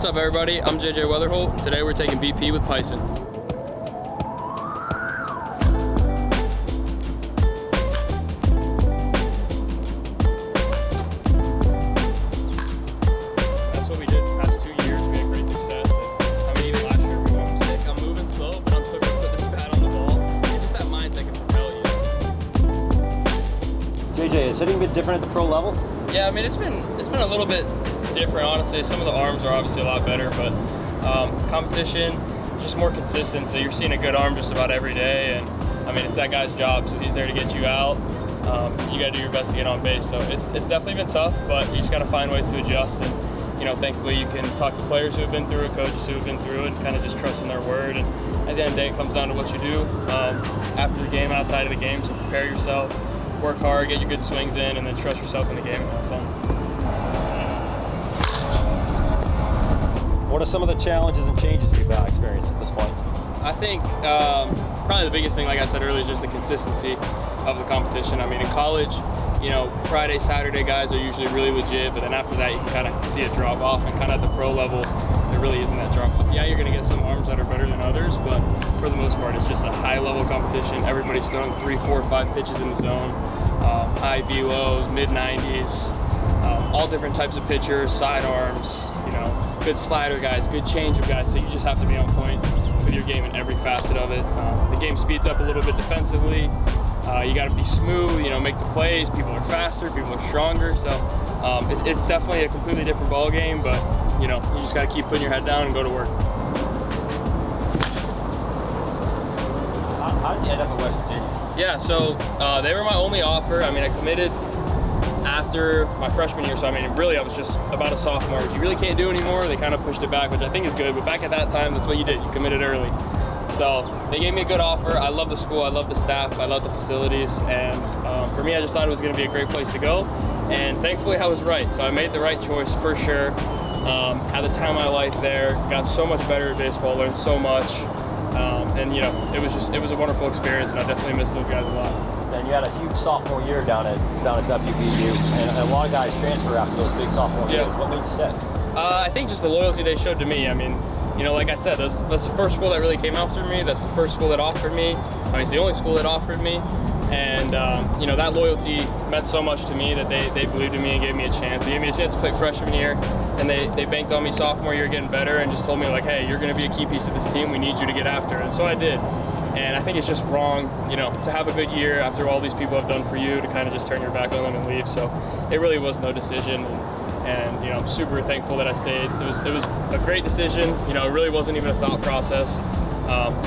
up, everybody? I'm JJ Wetherholt. Today we're taking BP with Pison. That's what we did the past 2 years. We had great success. And, even last year we were sick. I'm moving slow, but I'm still going to put this bat on the ball. And just that mindset can propel you. JJ, is hitting a bit different at the pro level? Yeah, I mean, it's been a little bit different, honestly. Some of the arms are obviously a lot better, but competition just more consistent. So you're seeing a good arm just about every day, and I mean, it's that guy's job. So he's there to get you out. You got to do your best to get on base. So it's definitely been tough, but you just got to find ways to adjust. And thankfully you can talk to players who have been through it, coaches who have been through it, and kind of just trust in their word. And at the end of the day, it comes down to what you do after the game, outside of the game. So prepare yourself, work hard, get your good swings in, and then trust yourself in the game and have fun. What are some of the challenges and changes you've experienced at this point? I think probably the biggest thing, like I said earlier, is just the consistency of the competition. I mean, in college, Friday, Saturday guys are usually really legit, but then after that you can kind of see a drop off, and kind of at the pro level, there really isn't that drop off. Yeah, you're going to get some arms that are better than others, but for the most part, it's just a high level competition. Everybody's throwing 3, 4, 5 pitches in the zone, high velos, mid 90s, all different types of pitchers, side arms, good slider guys, good changeup guys. So you just have to be on point with your game in every facet of it. The game speeds up a little bit defensively. You got to be smooth, make the plays. People are faster, people are stronger. So it's definitely a completely different ball game, but you just got to keep putting your head down and go to work. How did you end up at West Virginia? Yeah, so they were my only offer. I mean, I committed after my freshman year, so I mean, really I was just about a sophomore, which you really can't do anymore. They kind of pushed it back, which I think is good, but back at that time, that's what you did. You committed early. So they gave me a good offer. I love the school, I love the staff, I love the facilities, and for me, I just thought it was going to be a great place to go, and thankfully I was right. So I made the right choice for sure. Had the time of my life there, got so much better at baseball, learned so much, and it was a wonderful experience, and I definitely miss those guys a lot. And you had a huge sophomore year down at WVU, and a lot of guys transfer after those big sophomore years. What made you stay? I think just the loyalty they showed to me. I mean, like I said, that's the first school that really came after me. That's the first school that offered me. I mean, it's the only school that offered me. And, that loyalty meant so much to me that they believed in me and gave me a chance. They gave me a chance to play freshman year, and they banked on me sophomore year getting better and just told me, like, hey, you're going to be a key piece of this team. We need you to get after. And so I did. And I think it's just wrong, to have a good year after all these people have done for you to kind of just turn your back on them and leave. So it really was no decision. And I'm super thankful that I stayed. It was a great decision. It really wasn't even a thought process.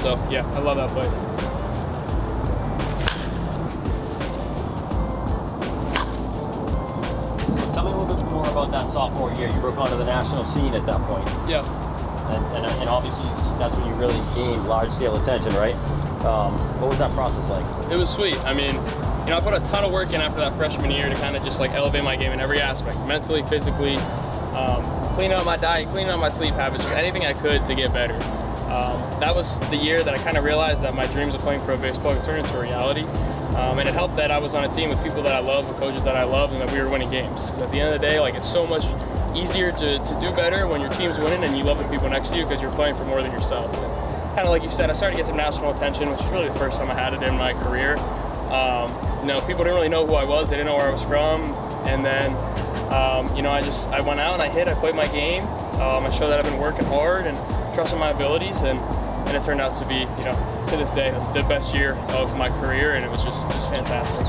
So yeah, I love that place. So tell me a little bit more about that sophomore year. You broke onto the national scene at that point. Yeah. And obviously that's when you really gained large-scale attention, right? What was that process like? It was sweet. I mean, I put a ton of work in after that freshman year to kind of just elevate my game in every aspect, mentally, physically, cleaning up my diet, cleaning up my sleep habits, just anything I could to get better. That was the year that I kind of realized that my dreams of playing pro baseball could turn into a reality. And it helped that I was on a team with people that I love, with coaches that I love, and that we were winning games. But at the end of the day, it's so much easier to do better when your team's winning and you love the people next to you because you're playing for more than yourself. Kind of like you said, I started to get some national attention, which is really the first time I had it in my career. People didn't really know who I was. They didn't know where I was from. And then, I went out and I hit. I played my game. I showed that I've been working hard and trusting my abilities, and it turned out to be, to this day, the best year of my career, and it was just fantastic.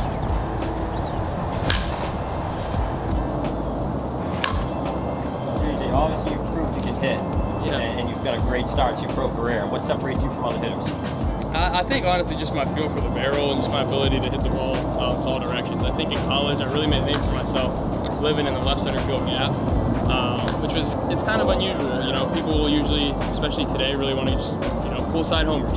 JJ, obviously you've proved you can hit, and you've got a great start to your pro career. What separates you from other hitters? I think honestly just my feel for the barrel and just my ability to hit the ball to all directions. I think in college I really made a name for myself living in the left center field gap, which it's kind of unusual. People will usually, especially today, really want to just pull side homers.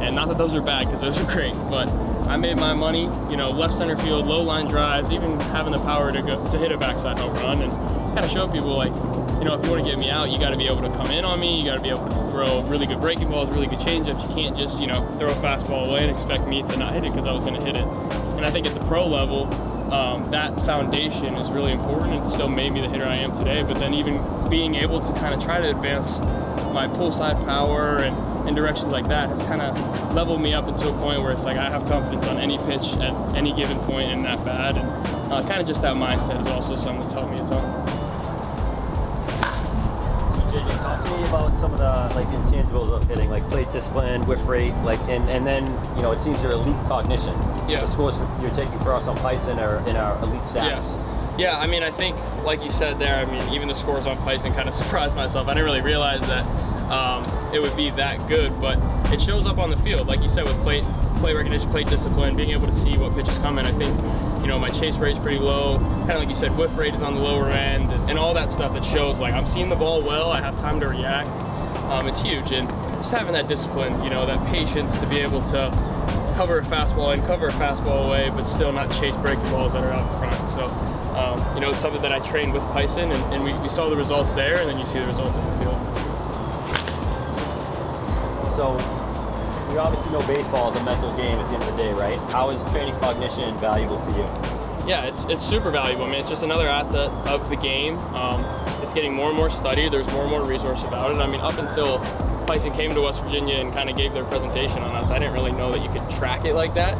And not that those are bad, because those are great, but I made my money, left center field, low line drives, even having the power to hit a backside home run, and kind of show people if you want to get me out, you got to be able to come in on me. You got to be able to throw really good breaking balls, really good changeups. You can't just, throw a fastball away and expect me to not hit it because I was going to hit it. And I think at the pro level, that foundation is really important. It still made me the hitter I am today, but then even being able to kind of try to advance my pull side power and in directions like that has kind of leveled me up into a point where it's like I have confidence on any pitch at any given point in that bat, and kind of just that mindset is also something that's helped me a ton. JJ, talk to me about some of the like intangibles of hitting, like plate discipline, whiff rate, like, and then it seems your elite cognition. Yeah. The scores you're taking for us on Pison are in our elite status. Yeah, I mean, I think, like you said there, I mean, even the scores on Pison kind of surprised myself. I didn't really realize that it would be that good, but it shows up on the field. Like you said, with plate recognition, plate discipline, being able to see what pitches coming. I think, my chase rate's pretty low. Kind of like you said, whiff rate is on the lower end, and all that stuff that shows, like, I'm seeing the ball well, I have time to react. It's huge, and just having that discipline, that patience to be able to cover a fastball and cover a fastball away, but still not chase breaking balls that are out in front. So, it's something that I trained with Pison, and we saw the results there, and then you see the results in the field. So, we obviously know baseball is a mental game at the end of the day, right? How is training cognition valuable for you? Yeah, it's super valuable. I mean, it's just another asset of the game. It's getting more and more studied. There's more and more resource about it. I mean, up until Pison came to West Virginia and kind of gave their presentation on us, I didn't really know that you could track it like that.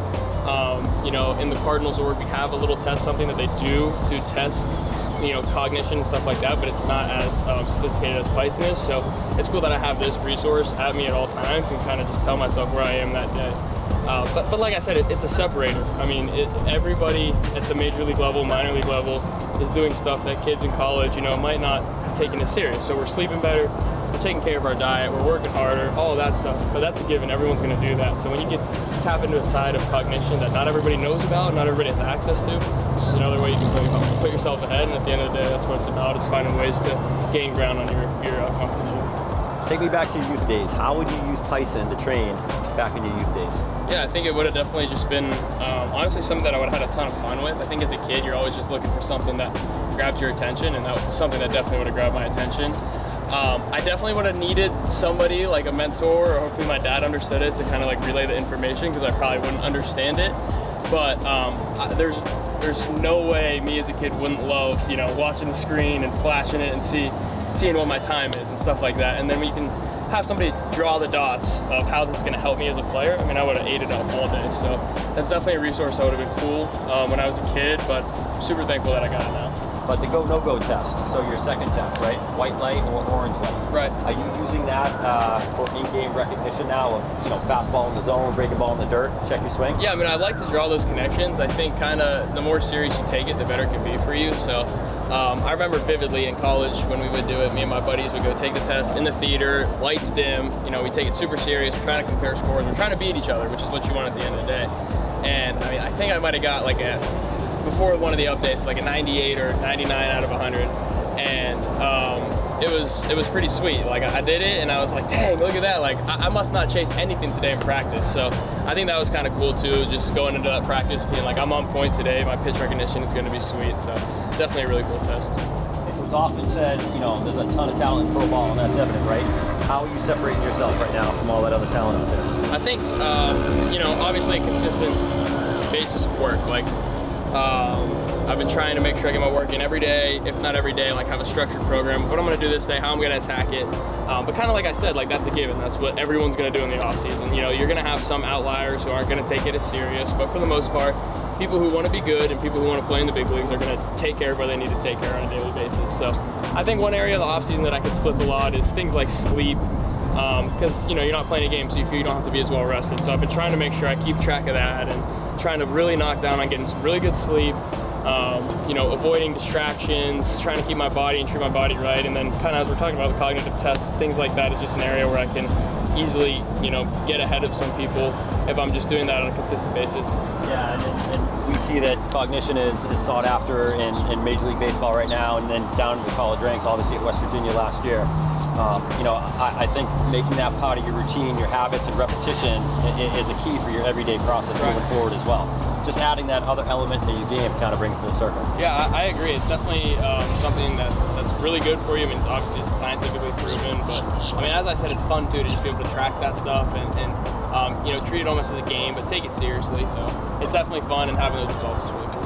In the Cardinals org, we have a little test, something that they do to test, cognition and stuff like that, but it's not as sophisticated as Pison is. So it's cool that I have this resource at me at all times and kind of just tell myself where I am that day. But like I said, it's a separator. I mean, everybody at the major league level, minor league level, is doing stuff that kids in college, might not have taken as serious. So we're sleeping better, we're taking care of our diet, we're working harder, all of that stuff. But that's a given. Everyone's going to do that. So when you tap into a side of cognition that not everybody knows about, not everybody has access to, it's just another way you can put yourself ahead. And at the end of the day, that's what it's about, is finding ways to gain ground on your competition. Take me back to your youth days. How would you use Pison to train back in your youth days? Yeah, I think it would have definitely just been, honestly, something that I would have had a ton of fun with. I think as a kid, you're always just looking for something that grabs your attention, and that was something that definitely would have grabbed my attention. I definitely would have needed somebody like a mentor, or hopefully my dad understood it, to kind of like relay the information, because I probably wouldn't understand it. But there's no way me as a kid wouldn't love, watching the screen and flashing it and seeing what my time is and stuff like that. And then we can have somebody draw the dots of how this is going to help me as a player. I mean, I would have ate it up all day. So that's definitely a resource that would have been cool when I was a kid, but I'm super thankful that I got it now. But the go, no-go test, so your second test, right? White light or orange light. Right. Are you using that for in-game recognition now of, fastball in the zone, breaking ball in the dirt, check your swing? Yeah, I mean, I like to draw those connections. I think kind of the more serious you take it, the better it can be for you. So I remember vividly in college when we would do it, me and my buddies would go take the test in the theater, lights dim, we take it super serious, we're trying to compare scores, we're trying to beat each other, which is what you want at the end of the day. And I mean, I think I might have got before one of the updates, like a 98 or 99 out of 100, and it was pretty sweet. Like, I did it, and I was like, dang, look at that! Like, I must not chase anything today in practice. So I think that was kind of cool too, just going into that practice being like, I'm on point today. My pitch recognition is going to be sweet. So definitely a really cool test. It's often said, there's a ton of talent in pro ball, and that's evident, right? How are you separating yourself right now from all that other talent out there? I think, obviously a consistent basis of work. Like, I've been trying to make sure I get my work in every day, if not every day, like have a structured program. What I'm going to do this day, how I'm going to attack it. But kind of like I said, like that's a given. That's what everyone's going to do in the off season. You're going to have some outliers who aren't going to take it as serious, but for the most part, people who want to be good and people who want to play in the big leagues are going to take care of what they need to take care of on a daily basis. So I think one area of the off season that I could slip a lot is things like sleep. Because you're not playing a game, so you feel you don't have to be as well rested. So I've been trying to make sure I keep track of that and trying to really knock down on getting some really good sleep, avoiding distractions, trying to keep my body and treat my body right. And then kind of as we're talking about the cognitive tests, things like that is just an area where I can easily, get ahead of some people if I'm just doing that on a consistent basis. Yeah, and we see that cognition is sought after in Major League Baseball right now, and then down to the college ranks, obviously at West Virginia last year. I think making that part of your routine, your habits, and repetition is a key for your everyday process moving forward as well. Just adding that other element to your game kind of brings full circle. Yeah, I agree. It's definitely something that's really good for you. I mean, it's obviously scientifically proven, but I mean, as I said, it's fun too to just be able to track that stuff and treat it almost as a game, but take it seriously. So it's definitely fun, and having those results is really cool.